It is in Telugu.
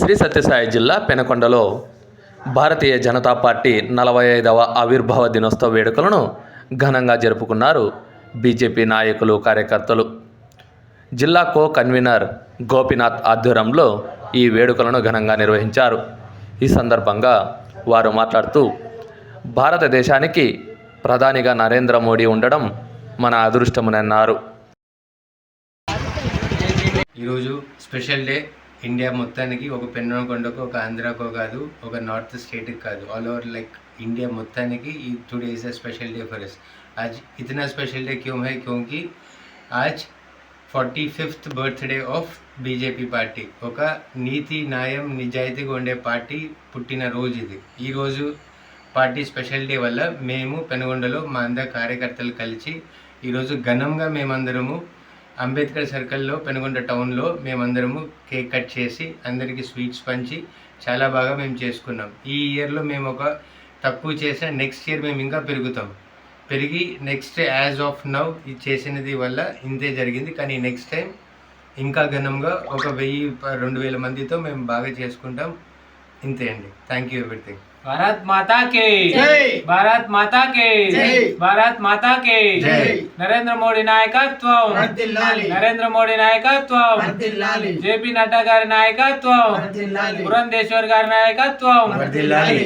శ్రీ సత్యసాయి జిల్లా పెనుకొండలో భారతీయ జనతా పార్టీ 45వ ఆవిర్భావ దినోత్సవ వేడుకలను ఘనంగా జరుపుకున్నారు బీజేపీ నాయకులు, కార్యకర్తలు. జిల్లా కో కన్వీనర్ గోపీనాథ్ ఆధ్వర్యంలో ఈ వేడుకలను ఘనంగా నిర్వహించారు. ఈ సందర్భంగా వారు మాట్లాడుతూ, భారతదేశానికి ప్రధానిగా నరేంద్ర మోడీ ఉండడం మన అదృష్టమన్నారు. ఈరోజు స్పెషల్ డే. ఇండియా మొత్తానికి, ఒక పెనుకొండకు, ఒక ఆంధ్రాకో కాదు, ఒక నార్త్ స్టేట్కి కాదు, ఆల్ ఓవర్ లైక్ इंडिया మొత్తానికి ఈ today is a special day for us. आज इतना स्पेशल डे क्यों है? क्योंकि आज 45th birthday of BJP party. ఒక నీతి, న్యాయం, నిజాయితీగా ఉండే పార్టీ పుట్టిన రోజు ఇది. ఈరోజు పార్టీ స్పెషల్ డే వల్ల మేము పెనుగొండలో మా అందరి కార్యకర్తలు కలిసి ఈరోజు ఘనంగా మేమందరము అంబేద్కర్ సర్కిల్లో పెనుగొండ టౌన్లో మేమందరము కేక్ కట్ చేసి అందరికీ స్వీట్స్ పంచి చాలా బాగా మేము చేసుకున్నాం. ఈ ఇయర్లో మేము ఒక తక్కువ చేసిన, నెక్స్ట్ ఇయర్ మేము ఇంకా పెరిగి నెక్స్ట్ యాజ్ ఆఫ్ నౌ ఇది చేసినది వల్ల ఇంతే జరిగింది. కానీ నెక్స్ట్ టైం ఇంకా ఘనంగా ఒక 1000-2000 మందితో మేము బాగా చేసుకుంటాం. ఇంతే అండి. Thank you everything. भारत माता के जय, भारत माता के जय, भारत माता के जय. नरेंद्र मोदी नायकत्వం వర్ధిల్లాలి, नरेंद्र मोदी नायकत्వం వర్ధిల్లాలి, जेपी नड्डा గారి నాయకత్వం వర్ధిల్లాలి, పురంధేశ్వర్ గారి నాయకత్వం వర్ధిల్లాలి.